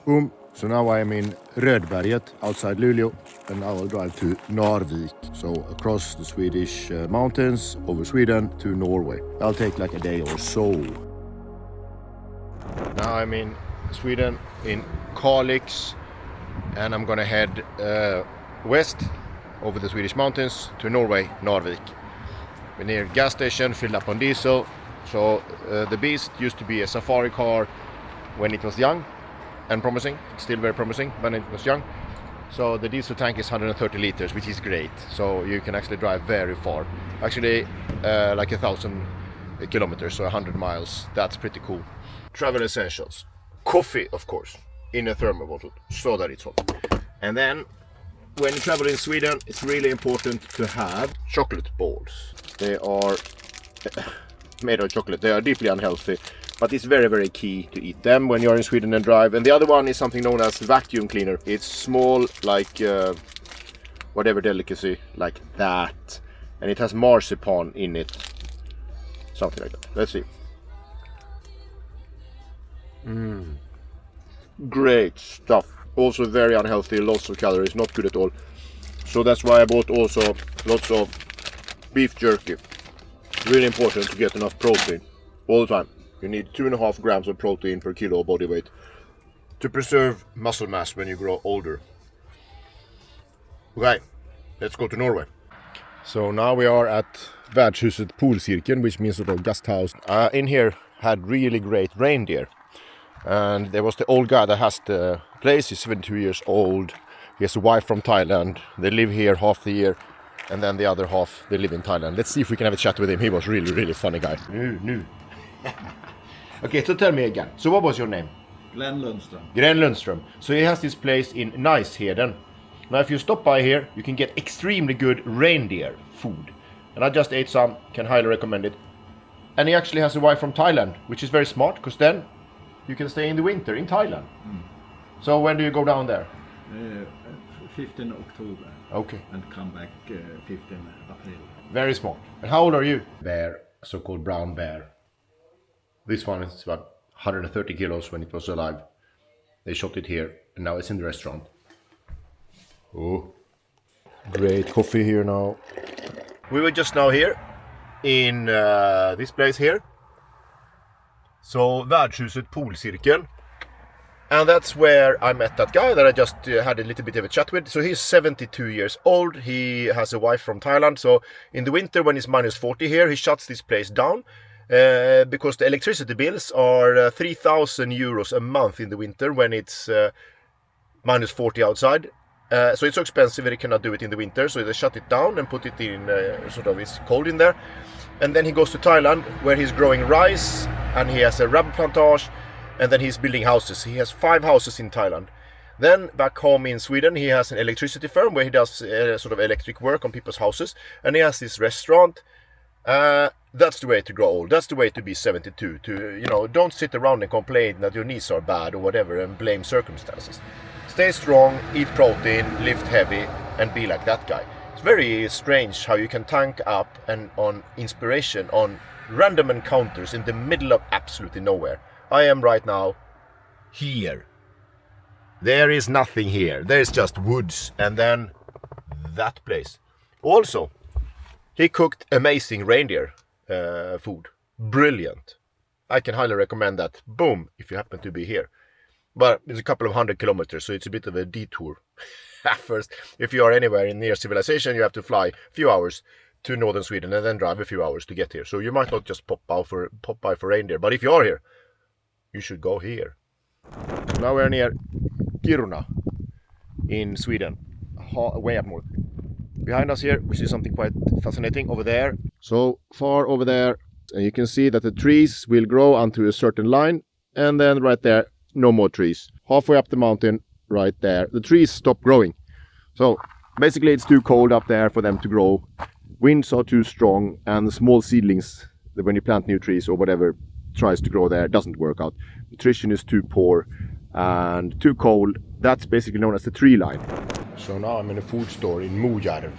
Boom. So now I am in Rödberget outside Luleå, and I will drive to Narvik. So across the Swedish mountains, over Sweden to Norway. I'll take like a day or so. Now I'm in Sweden, in Kalix, and I'm gonna head west over the Swedish mountains to Norway, Narvik. We're near a gas station, filled up on diesel. So the Beast used to be a safari car when it was young and promising. It's still very promising when it was young. So the diesel tank is 130 liters, which is great. So you can actually drive very far. Actually like 1,000 kilometers, so 100 miles. That's pretty cool. Travel essentials. Coffee, of course, in a thermal bottle, so that it's hot. And then when you travel in Sweden, it's really important to have chocolate balls. They are made of chocolate. They are deeply unhealthy, but it's very, very key to eat them when you're in Sweden and drive. And the other one is something known as vacuum cleaner. It's small, like whatever delicacy, like that. And it has marzipan in it. Something like that. Let's see. Great stuff. Also very unhealthy, lots of calories, not good at all. So that's why I bought also lots of beef jerky. Really important to get enough protein all the time. You need 2.5 grams of protein per kilo of body weight to preserve muscle mass when you grow older. Okay, let's go to Norway. So now we are at Värdshuset Poolcirkeln, which means sort of guest house. In here had really great reindeer. And there was the old guy that has the place. He's 72 years old. He has a wife from Thailand. They live here half the year. And then the other half, they live in Thailand. Let's see if we can have a chat with him. He was really, really funny guy. No. Okay, so tell me again. So what was your name? Glenn Lundström. Glenn Lundström. So he has this place in Niceheden. Now if you stop by here, you can get extremely good reindeer food. And I just ate some, can highly recommend it. And he actually has a wife from Thailand, which is very smart, because then you can stay in the winter in Thailand. So when do you go down there? 15 October. Okay. And come back 15 April. Very smart. And how old are you? Bear, so-called brown bear. This one is about 130 kilos when it was alive. They shot it here, and now it's in the restaurant. Oh, great coffee here now. We were just now here in this place here. So Värdshuset Poolcirkeln. And that's where I met that guy that I just had a little bit of a chat with. So he's 72 years old. He has a wife from Thailand. So in the winter when it's minus 40 here, he shuts this place down. Because the electricity bills are 3,000 euros a month in the winter when it's minus 40 outside. So it's so expensive that he cannot do it in the winter. So they shut it down and put it in, it's cold in there. And then he goes to Thailand where he's growing rice and he has a rubber plantage. And then he's building houses. He has 5 houses in Thailand. Then back home in Sweden, he has an electricity firm where he does electric work on people's houses. And he has this restaurant. That's the way to grow old. That's the way to be 72. Don't sit around and complain that your knees are bad or whatever and blame circumstances. Stay strong, eat protein, lift heavy, and be like that guy. It's very strange how you can tank up and on inspiration on random encounters in the middle of absolutely nowhere. I am right now here. There is nothing here. There's just woods and then that place. Also, he cooked amazing reindeer food. Brilliant. I can highly recommend that. Boom, if you happen to be here. But it's a couple of 100 kilometers, so it's a bit of a detour. First, if you are anywhere in near civilization, you have to fly a few hours to northern Sweden and then drive a few hours to get here. So you might not just pop by for reindeer. But if you are here, you should go here. Now we're near Kiruna in Sweden, way up north. Behind us here we see something quite fascinating over there. So far over there, and you can see that the trees will grow onto a certain line, and then right there, no more trees. Halfway up the mountain, right there, the trees stop growing. So basically it's too cold up there for them to grow. Winds are too strong, and the small seedlings, when you plant new trees or whatever, tries to grow there, doesn't work out. Nutrition is too poor and too cold. That's basically known as the tree line. So now I'm in a food store in Mojärv,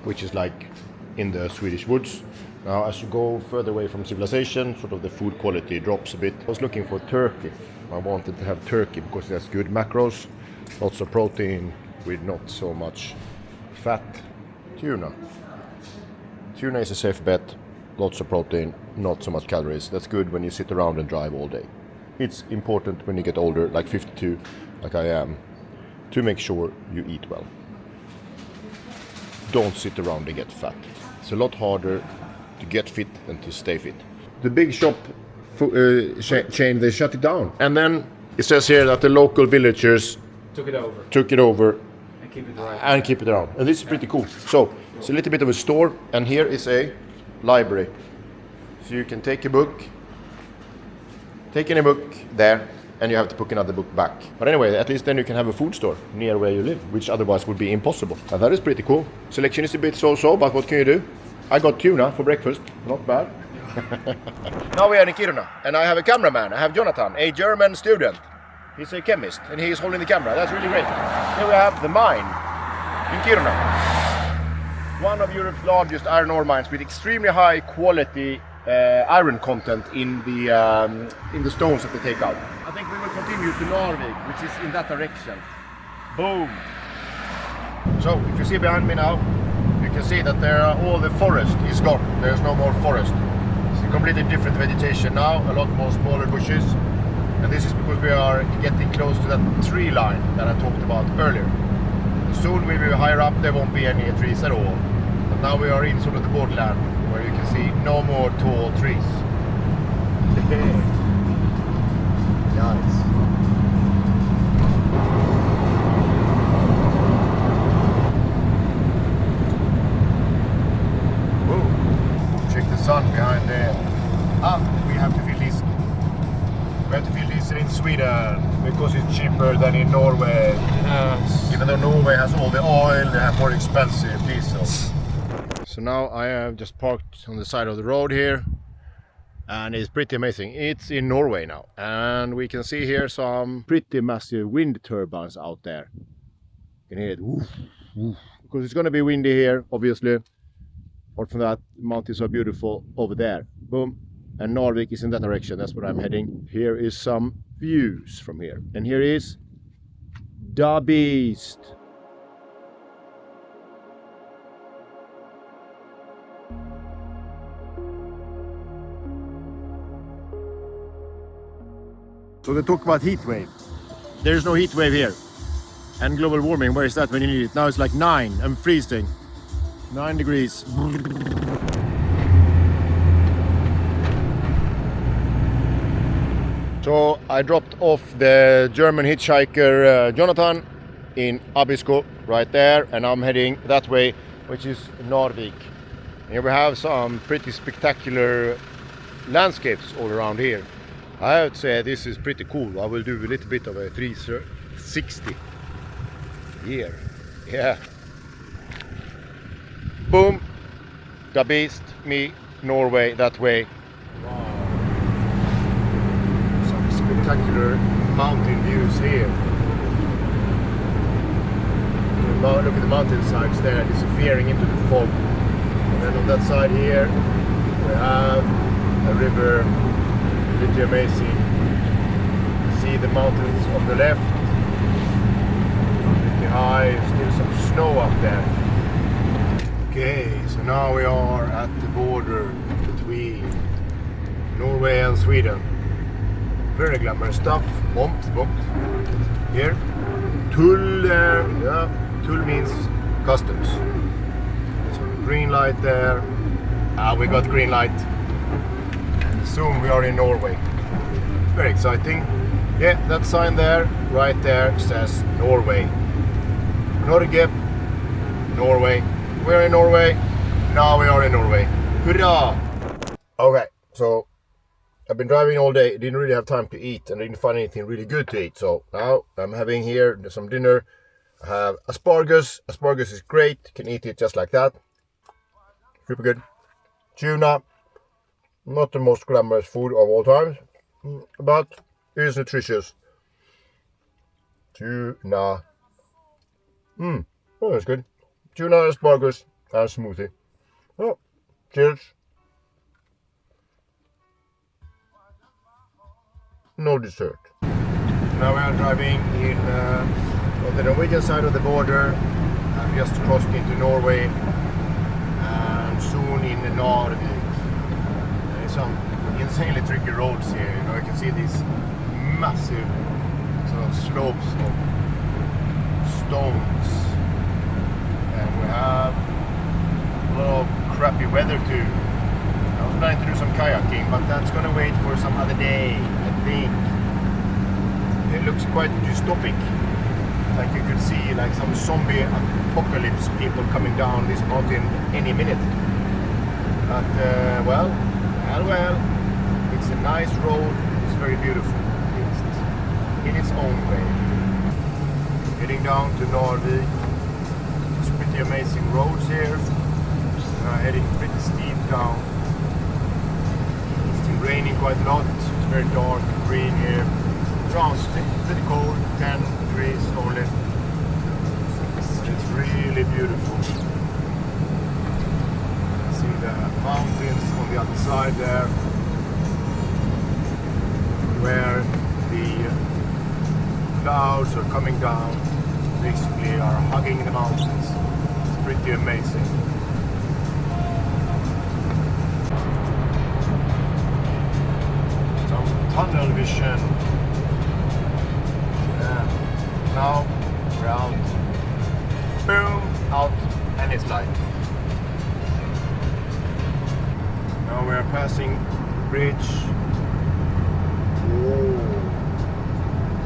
which is like in the Swedish woods. Now as you go further away from civilization, the food quality drops a bit. I was looking for turkey. I wanted to have turkey because it has good macros, lots of protein with not so much fat. Tuna. Tuna is a safe bet, lots of protein, not so much calories. That's good when you sit around and drive all day. It's important when you get older, like 52, like I am, to make sure you eat well. Don't sit around and get fat. It's a lot harder to get fit than to stay fit. The big shop chain, they shut it down. And then it says here that the local villagers took it over and keep it around. And this is pretty cool. So it's a little bit of a store, and here is a library. So you can take a book, take any book there, and you have to put another book back. But anyway, at least then you can have a food store near where you live, which otherwise would be impossible. And that is pretty cool. Selection is a bit so-so, but what can you do? I got tuna for breakfast, not bad. Now we are in Kiruna, and I have a cameraman. I have Jonathan, a German student. He's a chemist, and he is holding the camera. That's really great. Here we have the mine in Kiruna. One of Europe's largest iron ore mines with extremely high quality iron content in the stones that they take out. I think we will continue to Norway, which is in that direction. Boom! So, if you see behind me now, you can see that all the forest is gone. There's no more forest. It's a completely different vegetation now, a lot more smaller bushes. And this is because we are getting close to that tree line that I talked about earlier. Soon we will be higher up, there won't be any trees at all. But now we are in sort of the borderland, where you can see no more tall trees. Nice. Whoa. Check the sun behind there. We have to fill this. We have to fill this in Sweden because it's cheaper than in Norway. Yes. Even though Norway has all the oil, they have more expensive diesel. So now I have just parked on the side of the road here, and it's pretty amazing. It's in Norway now, and we can see here some pretty massive wind turbines out there. You can hear it, woof, woof, because it's going to be windy here, obviously. Apart from that, the mountains are beautiful over there. Boom. And Narvik is in that direction. That's where I'm heading. Here is some views from here, and here is the beast. So they talk about heat wave. There is no heat wave here. And global warming, where is that when you need it? Now it's like 9, I'm freezing. 9 degrees. So I dropped off the German hitchhiker Jonathan in Abisko, right there. And I'm heading that way, which is Narvik. Here we have some pretty spectacular landscapes all around here. I would say this is pretty cool. I will do a little bit of a 360 here. Yeah. Boom. The beast, me, Norway, that way. Wow. Some spectacular mountain views here. Look at the mountainsides there disappearing into the fog. And then on that side here we have a river. Pretty amazing. See the mountains on the left, pretty high, still some snow up there. Okay, so now we are at the border between Norway and Sweden. Very glamorous stuff. Bump. Here, Tull there. Yeah, Tull means customs. So green light there. We got green light. Soon we are in Norway. It's very exciting. Yeah, that sign there, right there, says Norway. Norge, Norway. We're in Norway. Now we are in Norway. Hurrah! Okay, so I've been driving all day, didn't really have time to eat, and didn't find anything really good to eat. So now I'm having here some dinner. I have asparagus. Asparagus is great. Can eat it just like that. Super good. Tuna. Not the most glamorous food of all times, but it is nutritious. Tuna. Oh, that's good. Tuna, asparagus, and smoothie. Oh, cheers. No dessert. Now we are driving in on the Norwegian side of the border. I've just crossed into Norway and soon in Narvik. There's some insanely tricky roads here. You know, you can see these massive sort of slopes of stones, and we have a lot of crappy weather too. I was planning to do some kayaking, but that's gonna wait for some other day, I think. It looks quite dystopic, like you could see like some zombie apocalypse people coming down this mountain any minute. But well, it's a nice road. It's very beautiful, in its own way. Heading down to Norway. It's pretty amazing roads here. Heading pretty steep down. It's been raining quite a lot. It's very dark and green here. It's pretty cold, 10 degrees only. But it's really beautiful. See the mountains on the other side there, where the clouds are coming down, basically are hugging the mountains. It's pretty amazing. Some tunnel vision. Now we're out. Boom! Out, and it's light. Now we are passing the bridge. Whoa!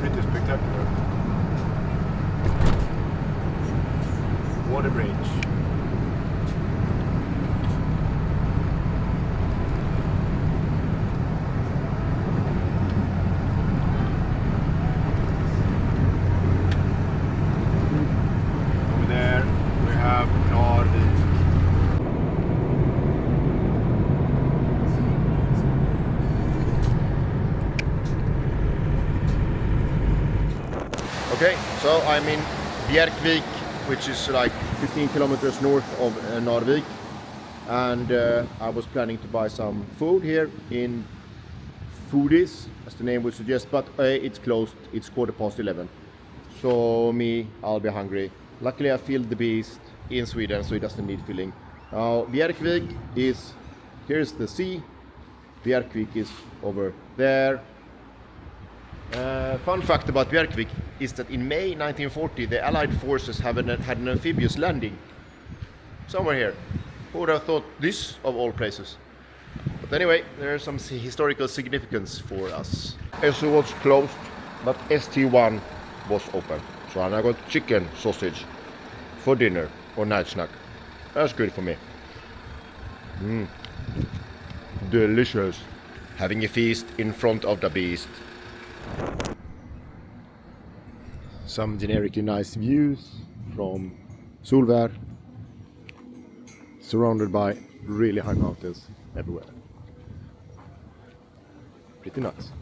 Pretty spectacular. Water bridge. Okay, so I'm in Bergvik, which is like 15 kilometers north of Narvik, and I was planning to buy some food here in Foodies, as the name would suggest, but it's closed. It's 11:15. So I'll be hungry. Luckily I filled the beast in Sweden, so it doesn't need filling. Now Bergvik is, here's the sea. Bergvik is over there. Fun fact about Bergvik is that in May 1940 the Allied forces had an amphibious landing somewhere here. Who would have thought this, of all places? But anyway, there's some historical significance for us. SO was closed, but ST1 was open. So I got chicken sausage for dinner or night snack. That's good for me. Delicious. Having a feast in front of the beast. Some generically nice views from Svolvär, surrounded by really high mountains everywhere. Pretty nice.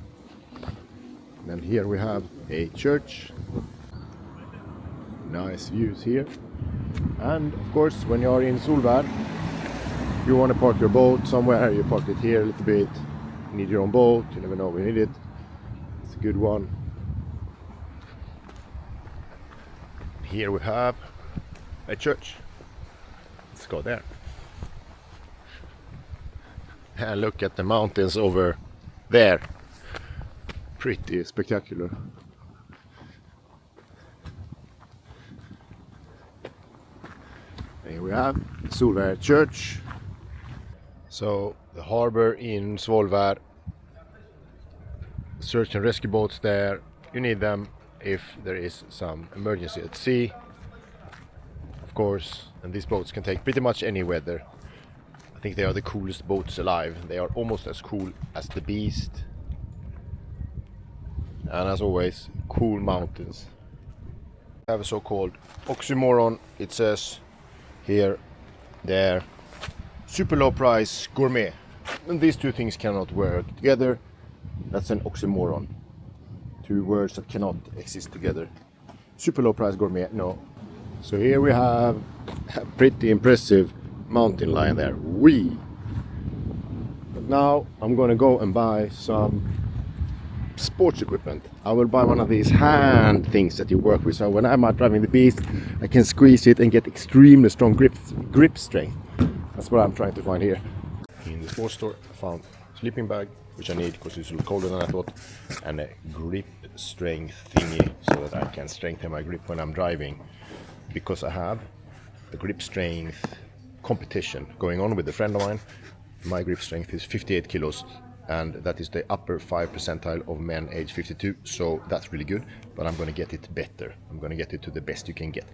And here we have a church. Nice views here. And of course, when you are in Svolvär, you want to park your boat somewhere, you park it here a little bit. You need your own boat, you never know when you need it. It's a good one. Here we have a church. Let's go there. And look at the mountains over there. Pretty spectacular. Here we have Svolvär Church. So the harbor in Svolvär. Search and rescue boats there. You need them if there is some emergency at sea, of course, and these boats can take pretty much any weather. I think they are the coolest boats alive. They are almost as cool as the beast, and as always, cool mountains. I have a so-called oxymoron. It says here, there, super low price gourmet, and these two things cannot work together. That's an oxymoron. Two words that cannot exist together. Super low price gourmet, no. So here we have a pretty impressive mountain lion there. But now I'm gonna go and buy some sports equipment. I will buy one of these hand things that you work with, so when I'm out driving the beast I can squeeze it and get extremely strong grip strength. That's what I'm trying to find here. In the sports store I found a sleeping bag, which I need because it's a little colder than I thought, and a grip strength thingy so that I can strengthen my grip when I'm driving, because I have a grip strength competition going on with a friend of mine. My grip strength is 58 kilos, and that is the upper 5 percentile of men age 52, so that's really good, but I'm going to get it better. I'm going to get it to the best you can get.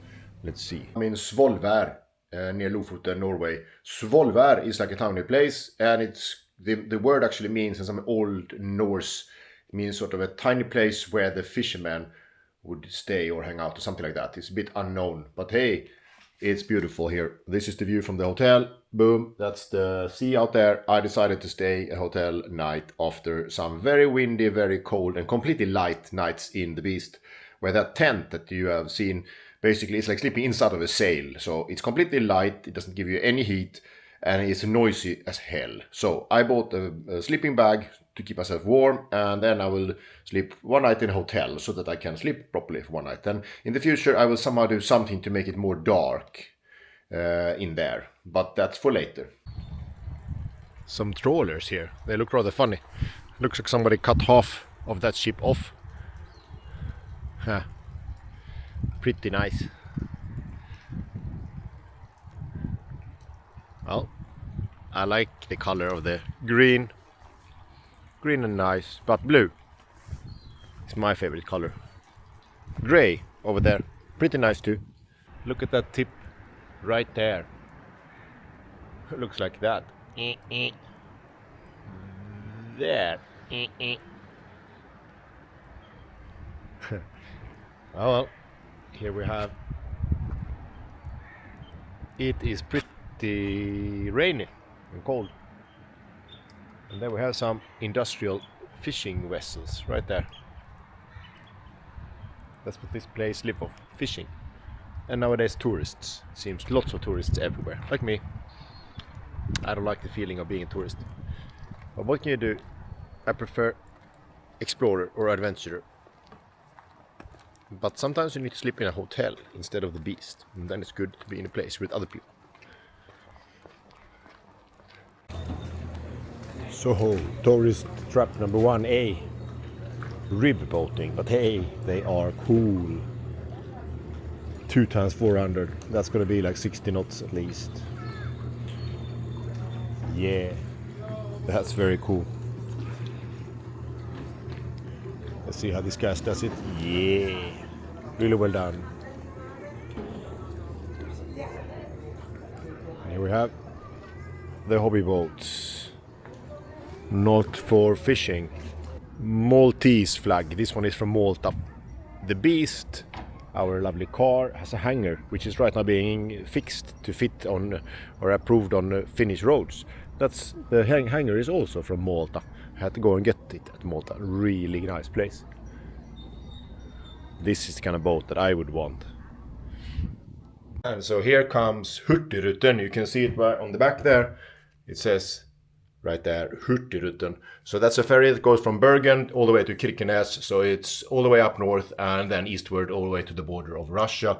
Let's see. I'm in Svolvär, near Lofoten, Norway. Svolvär is like a tiny place, and it's the word actually means, in some old Norse, it means sort of a tiny place where the fishermen would stay or hang out or something like that. It's a bit unknown, but hey, it's beautiful here. This is the view from the hotel. Boom, that's the sea out there. I decided to stay a hotel night after some very windy, very cold and completely light nights in the Beast, where that tent that you have seen, basically it's like sleeping inside of a sail. So it's completely light, it doesn't give you any heat, and it's noisy as hell. So I bought a sleeping bag to keep myself warm, and then I will sleep one night in a hotel so that I can sleep properly for one night. And in the future I will somehow do something to make it more dark in there, but that's for later. Some trawlers here, they look rather funny. Looks like somebody cut half of that ship off. Huh. Pretty nice. Well, I like the color of the green. Green and nice, but blue is my favorite color. Gray over there, pretty nice too. Look at that tip right there. It looks like that. There. Oh well, here we have. It is pretty rainy and cold. And then we have some industrial fishing vessels right there. That's what this place lives of, fishing. And nowadays tourists. Seems lots of tourists everywhere, like me. I don't like the feeling of being a tourist. But what can you do? I prefer explorer or adventurer. But sometimes you need to sleep in a hotel instead of the Beast. And then it's good to be in a place with other people. So, tourist trap number 1A, rib boating, but hey, they are cool. 2 times 400, that's gonna be like 60 knots at least. Yeah, that's very cool. Let's see how this guy does it. Yeah, really well done. And here we have the hobby boats. Not for fishing. Maltese flag. This one is from Malta. The Beast, our lovely car, has a hangar which is right now being fixed to fit on or approved on Finnish roads. That's the hangar is also from Malta. I had to go and get it at Malta. Really nice place. This is the kind of boat that I would want. And so here comes Hurtigruten. You can see it on the back there. It says right there, Hurtigruten. So that's a ferry that goes from Bergen all the way to Kirkenes. So it's all the way up north and then eastward all the way to the border of Russia.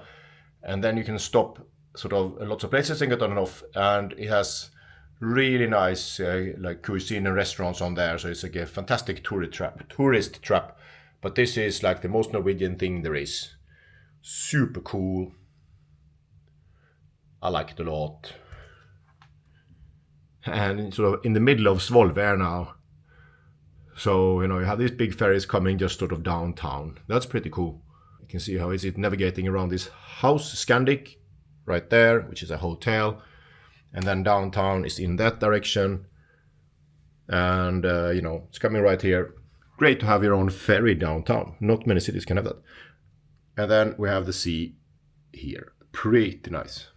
And then you can stop sort of lots of places and get on and off. And it has really nice like cuisine and restaurants on there. So it's like a fantastic tourist trap. But this is like the most Norwegian thing there is. Super cool. I like it a lot. And sort of in the middle of Svolvär now. So, you know, you have these big ferries coming just sort of downtown. That's pretty cool. You can see how is it navigating around this house, Scandic, right there, which is a hotel. And then downtown is in that direction. And, you know, it's coming right here. Great to have your own ferry downtown. Not many cities can have that. And then we have the sea here. Pretty nice.